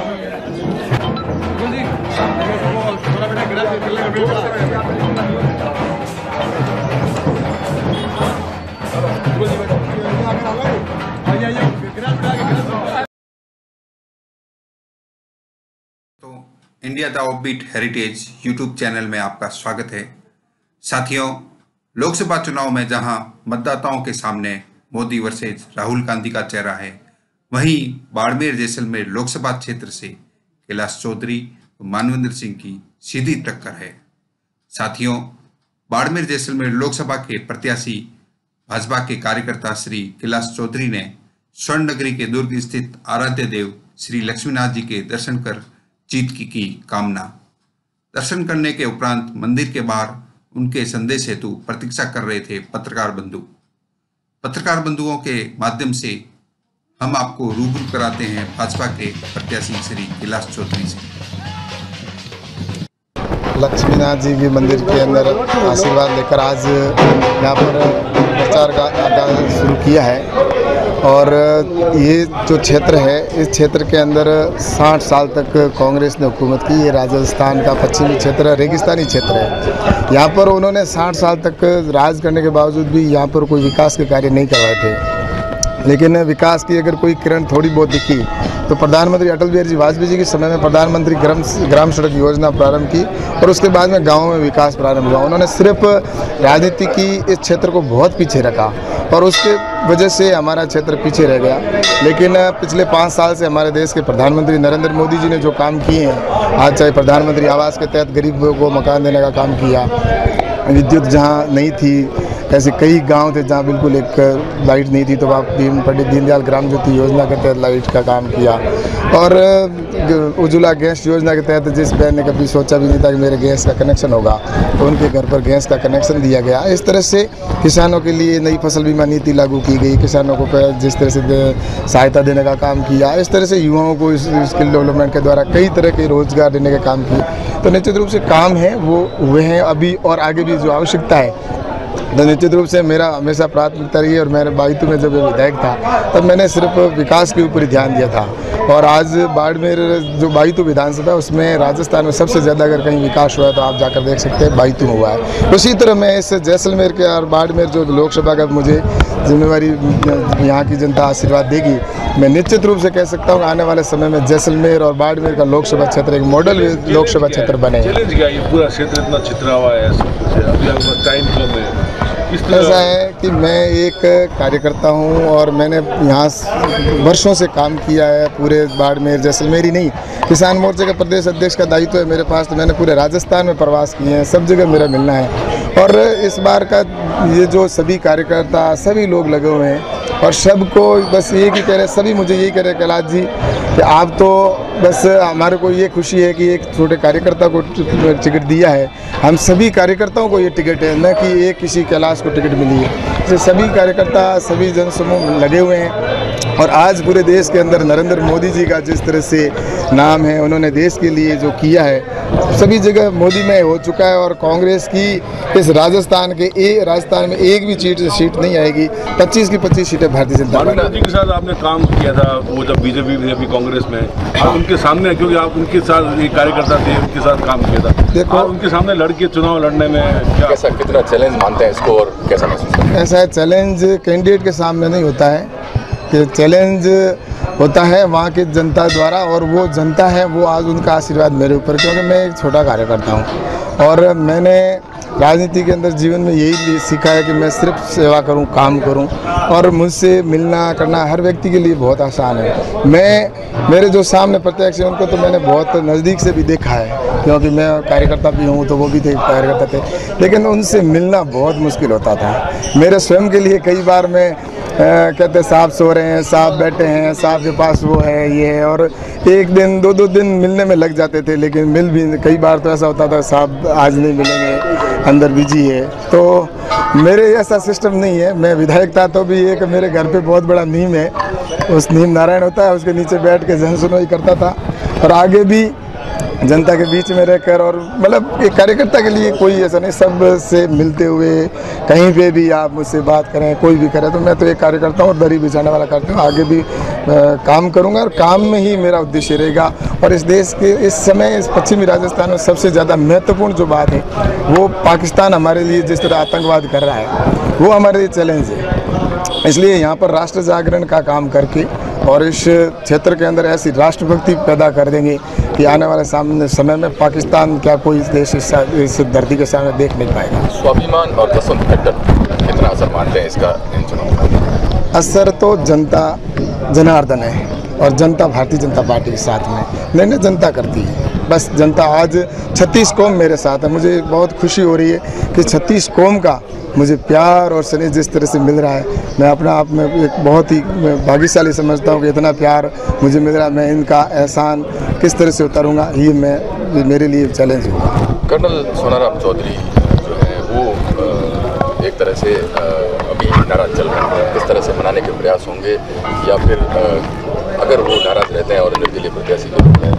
तो India the offbeat heritage YouTube channel में आपका स्वागत है। साथियों, लोकसभा चुनाव में जहां मतदाताओं के सामने मोदी वर्सेज राहुल गांधी का चेहरा है, वहीं बाड़मेर जैसलमेर लोकसभा क्षेत्र से कैलाश चौधरी और मानवेंद्र सिंह की सीधी टक्कर है। साथियों, बाड़मेर जैसलमेर लोकसभा के प्रत्याशी भाजपा के कार्यकर्ता श्री कैलाश चौधरी ने स्वर्ण नगरी के दुर्ग स्थित आराध्य देव श्री लक्ष्मीनाथ जी के दर्शन कर जीत की कामना। दर्शन करने के उपरांत मंदिर के बाहर उनके संदेश हेतु प्रतीक्षा कर रहे थे पत्रकार बंधु। पत्रकार बंधुओं के माध्यम से हम आपको रूबरू कराते हैं भाजपा के प्रत्याशी श्री कैलाश चौधरी से। लक्ष्मीनाथ जी के मंदिर के अंदर आशीर्वाद लेकर आज यहाँ पर प्रचार का आगाज शुरू किया है। और ये जो क्षेत्र है, इस क्षेत्र के अंदर 60 साल तक कांग्रेस ने हुकूमत की। ये राजस्थान का पश्चिमी क्षेत्र रेगिस्तानी क्षेत्र है। यहाँ पर उन्होंने 60 साल तक राज करने के बावजूद भी यहाँ पर कोई विकास के कार्य नहीं करवाए थे। लेकिन विकास की अगर कोई किरण थोड़ी बहुत दिखी तो प्रधानमंत्री अटल बिहारी वाजपेयी जी के समय में प्रधानमंत्री ग्राम सड़क योजना प्रारंभ की और उसके बाद में गाँव में विकास प्रारंभ हुआ। उन्होंने सिर्फ राजनीति की इस क्षेत्र को बहुत पीछे रखा और उसके वजह से हमारा क्षेत्र पीछे रह गया। लेकिन पिछले 5 साल से हमारे देश के प्रधानमंत्री नरेंद्र मोदी जी ने जो काम किए हैं, आज चाहे प्रधानमंत्री आवास के तहत गरीबों को मकान देने का काम किया, विद्युत जहाँ नहीं थी, ऐसे कई गांव थे जहां बिल्कुल एक लाइट नहीं थी, तो वहाँ पंडित दीनदयाल ग्राम ज्योति योजना के तहत लाइट का काम किया। और उज्ज्वला गैस योजना के तहत जिस बहन ने कभी सोचा भी नहीं था कि मेरे गैस का कनेक्शन होगा, तो उनके घर पर गैस का कनेक्शन दिया गया। इस तरह से किसानों के लिए नई फसल बीमा नीति लागू की गई, किसानों को जिस तरह से सहायता देने का काम किया। इस तरह से युवाओं को स्किल डेवलपमेंट के द्वारा कई तरह के रोजगार देने का काम किए। तो निश्चित रूप से काम है वो हुए हैं अभी, और आगे भी जो आवश्यकता है तो निश्चित रूप से मेरा हमेशा प्राथमिकता रही है। और मेरे बाईतू में जब विधायक था तब मैंने सिर्फ विकास के ऊपर ही ध्यान दिया था। और आज बाड़मेर जो बाईतू विधानसभा है उसमें राजस्थान में सबसे ज़्यादा अगर कहीं विकास हुआ है तो आप जाकर देख सकते हैं बाईतू में हुआ है। उसी तरह मैं इस जैसलमेर के और बाड़मेर जो लोकसभा का मुझे जिम्मेवारी यहाँ की जनता आशीर्वाद देगी, मैं निश्चित रूप से कह सकता हूँ आने वाले समय में जैसलमेर और बाड़मेर का लोकसभा क्षेत्र एक मॉडल लोकसभा क्षेत्र बने। पूरा क्षेत्र इतना छितरा हुआ है, टाइम कम है। ऐसा है कि मैं एक कार्यकर्ता हूं और मैंने यहाँ वर्षों से काम किया है, पूरे बाड़मेर जैसलमेर ही नहीं, किसान मोर्चे का प्रदेश अध्यक्ष का दायित्व है मेरे पास। तो मैंने पूरे राजस्थान में प्रवास किए हैं, सब जगह मेरा मिलना है। और इस बार का ये जो सभी कार्यकर्ता सभी लोग लगे हुए हैं और सबको बस एक ही कह रहे, सभी मुझे यही कह रहे कैलाश जी कि आप तो बस हमारे को ये खुशी है कि एक छोटे कार्यकर्ता को टिकट दिया है। हम सभी कार्यकर्ताओं को ये टिकट है, न कि एक किसी कैलाश को टिकट मिली है। तो सभी कार्यकर्ता सभी जनसमूह लगे हुए हैं। और आज पूरे देश के अंदर नरेंद्र मोदी जी का जिस तरह से नाम है, उन्होंने देश के लिए जो किया है सभी जगह मोदी में हो चुका है। और कांग्रेस की इस राजस्थान में एक भी सीट नहीं आएगी। 25 की 25 सीटें भारतीय जनता पार्टी के साथ आपने काम किया था, वो जब बीजेपी कांग्रेस में, आप उनके सामने, क्योंकि आप उनके साथ एक कार्यकर्ता थे, उनके साथ काम किया था, देखो आप उनके सामने लड़के चुनाव लड़ने में कैसा, कितना चैलेंज मानते हैं इसको और कैसा महसूस करते हैं? ऐसा है, चैलेंज कैंडिडेट के सामने नहीं होता है, कि चैलेंज होता है वहाँ की जनता द्वारा। और वो जनता है वो आज उनका आशीर्वाद मेरे ऊपर, क्योंकि मैं एक छोटा कार्यकर्ता हूँ और मैंने राजनीति के अंदर जीवन में यही सीखा है कि मैं सिर्फ सेवा करूं, काम करूं। और मुझसे मिलना करना हर व्यक्ति के लिए बहुत आसान है। मेरे जो सामने प्रत्यक्ष है उनको तो मैंने बहुत नज़दीक से भी देखा है, क्योंकि मैं कार्यकर्ता भी हूं, तो वो भी थे कार्यकर्ता थे, लेकिन उनसे मिलना बहुत मुश्किल होता था मेरे स्वयं के लिए। कई बार मैं कहते साहब सो रहे हैं, साहब बैठे हैं, साहब के पास वो है, ये है, और एक दिन 2-2 दिन मिलने में लग जाते थे। लेकिन मिल भी कई बार तो ऐसा होता था साहब आज नहीं मिलेंगे, अंदर बिजी है। तो मेरे ऐसा सिस्टम नहीं है। मैं विधायक था तो भी एक मेरे घर पे बहुत बड़ा नीम है, उस नीम नारायण होता है, उसके नीचे बैठ के जन सुनवाई करता था। और आगे भी जनता के बीच में रहकर, और मतलब एक कार्यकर्ता के लिए कोई ऐसा नहीं, सब से मिलते हुए कहीं पे भी आप मुझसे बात करें, कोई भी करे, तो मैं तो एक कार्यकर्ता हूँ और दरी बिछाने वाला करता हूँ। आगे भी काम करूँगा और काम में ही मेरा उद्देश्य रहेगा। और इस देश के इस समय इस पश्चिमी राजस्थान में सबसे ज़्यादा महत्वपूर्ण जो बात है वो पाकिस्तान हमारे लिए जिस तरह आतंकवाद कर रहा है वो हमारे लिए चैलेंज है। इसलिए यहाँ पर राष्ट्र जागरण का काम करके और इस क्षेत्र के अंदर ऐसी राष्ट्रभक्ति पैदा कर देंगे कि आने वाले समय में पाकिस्तान क्या कोई देश इस धरती के सामने देख नहीं पाएगा। स्वाभिमान और वसुंत फैक्टर कितना असर मानते हैं इसका इन चुनाव? असर तो जनता जनार्दन है और जनता भारतीय जनता पार्टी के साथ में निर्णय जनता करती है। बस जनता आज 36 कौम मेरे साथ है। मुझे बहुत खुशी हो रही है कि 36 कौम का मुझे प्यार और स्नेह जिस तरह से मिल रहा है, मैं अपना आप में एक बहुत ही भाग्यशाली समझता हूँ कि इतना प्यार मुझे मिल रहा है। मैं इनका एहसान किस तरह से उतारूँगा ये मेरे लिए चैलेंज होगा। कर्नल सोनाराम चौधरी जो है वो एक तरह से अभी नाराज चल रहे हैं, किस तरह से मनाने के प्रयास होंगे, या फिर अगर वो नाराज रहते हैं और निर्दलीय प्रत्याशी के रूप में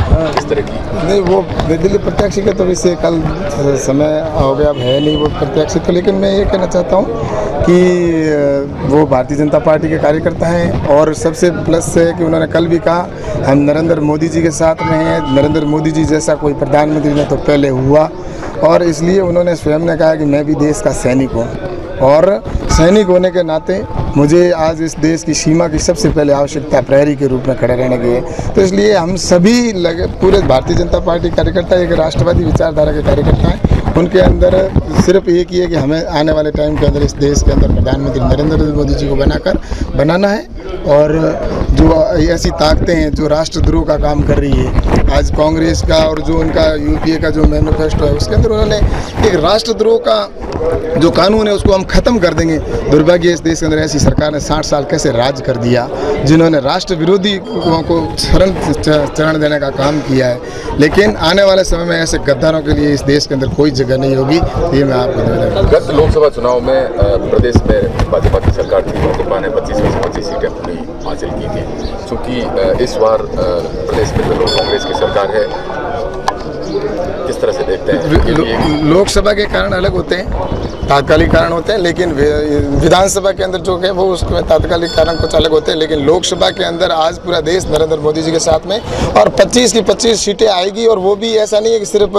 किस तरह की? नहीं, वो निर्दलीय प्रत्याशी का तो वैसे कल समय हो गया, अब है नहीं वो प्रत्याशी तो, लेकिन मैं ये कहना चाहता हूँ कि वो भारतीय जनता पार्टी के कार्यकर्ता हैं और सबसे प्लस है कि उन्होंने कल भी कहा हम नरेंद्र मोदी जी के साथ में हैं। नरेंद्र मोदी जी जैसा कोई प्रधानमंत्री ने तो पहले हुआ, और इसलिए उन्होंने स्वयं ने कहा कि मैं भी देश का सैनिक हूँ और सैनिक होने के नाते मुझे आज इस देश की सीमा की सबसे पहले आवश्यकता प्रहरी के रूप में खड़े रहने की है। तो इसलिए हम सभी पूरे भारतीय जनता पार्टी कार्यकर्ता एक राष्ट्रवादी विचारधारा के कार्यकर्ता हैं। उनके अंदर सिर्फ एक ही है कि हमें आने वाले टाइम के अंदर इस देश के अंदर प्रधानमंत्री नरेंद्र मोदी जी को बनाना है। और जो ऐसी ताकतें हैं जो राष्ट्रद्रोह का काम कर रही है आज कांग्रेस का, और जो उनका यूपीए का जो मैनिफेस्टो है उसके अंदर उन्होंने एक राष्ट्रद्रोह का जो कानून है उसको हम ख़त्म कर देंगे। दुर्भाग्य इस देश के अंदर ऐसी सरकार ने 60 साल कैसे राज कर दिया, जिन्होंने राष्ट्र विरोधी को शरण चरण देने का काम किया है। लेकिन आने वाले समय में ऐसे गद्दारों के लिए इस देश के अंदर कोई जगह नहीं होगी, ये मैं आपको बता दूं। गत लोकसभा चुनाव में प्रदेश में भाजपा की सरकार थी, भाजपा ने 25 में से 25 सीटें पूरी हासिल की थी। चूँकि इस बार प्रदेश में जो कांग्रेस की सरकार है, किस तरह से देखते हैं? लोकसभा के कारण अलग होते हैं, तात्कालिक कारण होते हैं, लेकिन विधानसभा के अंदर जो है वो उसमें तात्कालिक कारण कुछ अलग होते हैं। लेकिन लोकसभा के अंदर आज पूरा देश नरेंद्र मोदी जी के साथ में, और 25 की 25 सीटें आएगी। और वो भी ऐसा नहीं है कि सिर्फ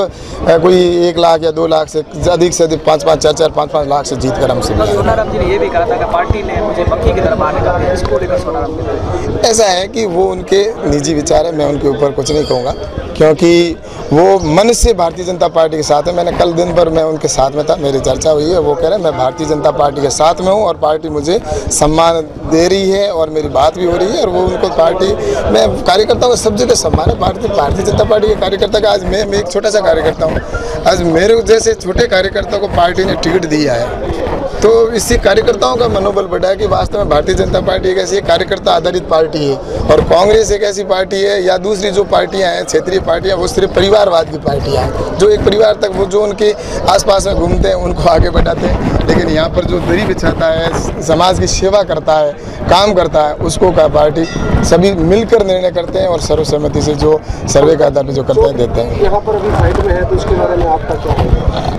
कोई 1 लाख या 2 लाख से अधिक 5-5, 4-4, 5-5 लाख से जीत कर हमसे। सोनाराम जी ने ये भी कहा था कि पार्टी ने मुझे मक्खी की तरफ आने का दिया, इसको लेकर सोनाराम जी ऐसा है कि वो उनके निजी विचार है, मैं उनके ऊपर कुछ नहीं कहूँगा, क्योंकि वो मन से भारतीय जनता पार्टी के साथ है। मैंने कल दिन भर मैं उनके साथ में था, मेरी चर्चा हुई है, वो कह रहे हैं मैं भारतीय जनता पार्टी के साथ में हूँ और पार्टी मुझे सम्मान दे रही है और मेरी बात भी हो रही है। और वो उनको पार्टी में कार्यकर्ताओं का सब जगह सम्मान है। भारतीय जनता पार्टी के कार्यकर्ता का आज मैं एक छोटा सा कार्यकर्ता हूँ, आज मेरे जैसे छोटे कार्यकर्ता को पार्टी ने टिकट दिया है, तो इससे कार्यकर्ताओं का मनोबल बढ़ा है कि वास्तव में भारतीय जनता पार्टी एक ऐसी कार्यकर्ता आधारित पार्टी है और कांग्रेस एक ऐसी पार्टी है या दूसरी जो पार्टियां हैं क्षेत्रीय पार्टियां, वो सिर्फ परिवारवाद की पार्टियां हैं, जो एक परिवार तक वो जो उनके आसपास में घूमते हैं उनको आगे बढ़ाते हैं। लेकिन यहाँ पर जो दरी बिछाता है, समाज की सेवा करता है, काम करता है, उसको का पार्टी सभी मिलकर निर्णय करते हैं और सर्वसम्मति से जो सर्वे के आधार पर जो करते हैं देते हैं। यहाँ पर अभी फाइट में है, तो इसके बारे में आपका क्या है?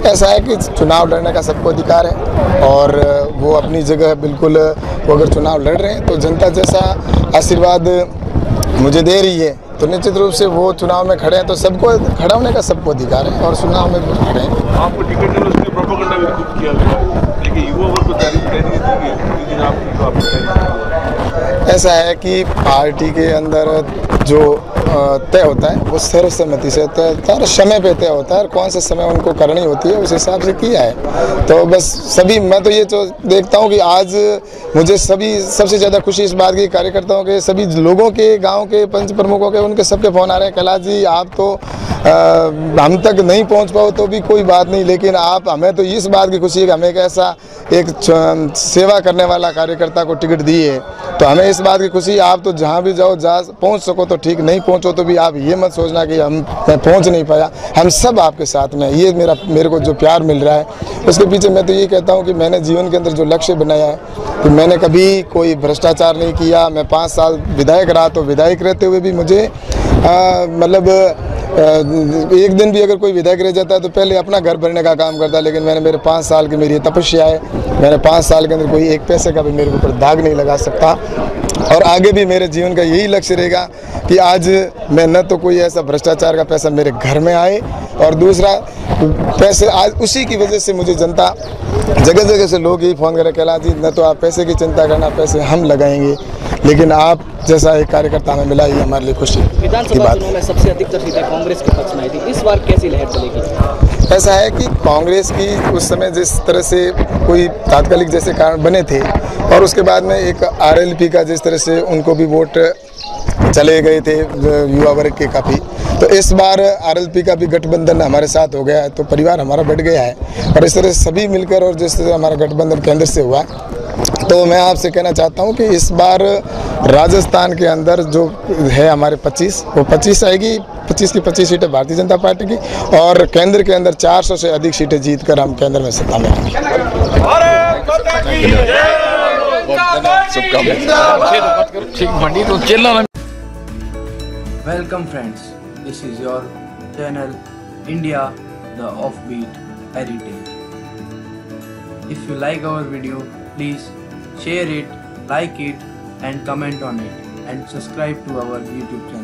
ऐसा है कि चुनाव लड़ने का सबको अधिकार है और वो अपनी जगह बिल्कुल, वो अगर चुनाव लड़ रहे हैं तो जनता जैसा आशीर्वाद मुझे दे रही है तो निश्चित रूप से वो चुनाव में खड़े हैं, तो सबको खड़ा होने का सबको अधिकार है और चुनाव में भी खड़े हैं। आपको टिकट देने उसके प्रोपेगेंडा भी खूब किया गया है, लेकिन युवा वर्ग को तारीफ करनी थी। ऐसा है कि पार्टी के अंदर जो तय होता है वो सर्वसम्मति से तय होता है और समय पे तय होता है और कौन से समय उनको करनी होती है उस हिसाब से किया है। तो बस सभी, मैं तो ये तो देखता हूँ कि आज मुझे सबसे ज़्यादा खुशी इस बात की कार्यकर्ताओं के, सभी लोगों के, गांव के पंच प्रमुखों के, उनके सबके फ़ोन आ रहे हैं, कैलाश जी आप तो हम तक नहीं पहुंच पाओ तो भी कोई बात नहीं, लेकिन आप, हमें तो इस बात की खुशी है कि हमें एक ऐसा एक सेवा करने वाला कार्यकर्ता को टिकट दी है, तो हमें इस बात की खुशी। आप तो जहां भी जाओ, जा पहुंच सको तो ठीक, नहीं पहुंचो तो भी आप ये मत सोचना कि मैं पहुंच नहीं पाया, हम सब आपके साथ में। ये मेरे को जो प्यार मिल रहा है उसके पीछे मैं तो ये कहता हूँ कि मैंने जीवन के अंदर जो लक्ष्य बनाया है कि मैंने कभी कोई भ्रष्टाचार नहीं किया। मैं 5 साल विधायक रहा, तो विधायक रहते हुए भी मुझे मतलब एक दिन भी अगर कोई विधायक रह जाता है तो पहले अपना घर भरने का काम करता है, लेकिन मेरे 5 साल की मेरी तपस्या है, मैंने 5 साल के अंदर कोई एक पैसे का भी मेरे ऊपर दाग नहीं लगा सकता। और आगे भी मेरे जीवन का यही लक्ष्य रहेगा कि आज मैं न तो कोई ऐसा भ्रष्टाचार का पैसा मेरे घर में आए, और दूसरा पैसे आज उसी की वजह से मुझे जनता जगह जगह से लोग यही फ़ोन करें, कैलाश जी न तो आप पैसे की चिंता करना, पैसे हम लगाएंगे, लेकिन आप जैसा एक कार्यकर्ता हमें मिला, ये हमारे लिए खुशी की विधानसभा बात। चुनाव में सबसे अधिकतर सीटें कांग्रेस के पक्ष में आई थी, इस बार कैसी लहर चलेगी? ऐसा है कि कांग्रेस की उस समय जिस तरह से कोई तात्कालिक जैसे कारण बने थे, और उसके बाद में एक आरएलपी का जिस तरह से उनको भी वोट चले गए थे युवा वर्ग के काफ़ी, तो इस बार आरएलपी का भी गठबंधन हमारे साथ हो गया है, तो परिवार हमारा बढ़ गया है। और इस तरह सभी मिलकर और जिस तरह हमारा गठबंधन केंद्र से हुआ, तो मैं आपसे कहना चाहता हूं कि इस बार राजस्थान के अंदर जो है हमारे 25, वो 25 आएगी, 25 की 25 सीटें भारतीय जनता पार्टी की, और केंद्र के अंदर 400 से अधिक सीटें जीतकर हम केंद्र में सत्ता में आएंगे। Welcome friends, this is your channel India the Offbeat Heritage. If you like our video, please share it, like it and comment on it, and subscribe to our YouTube channel.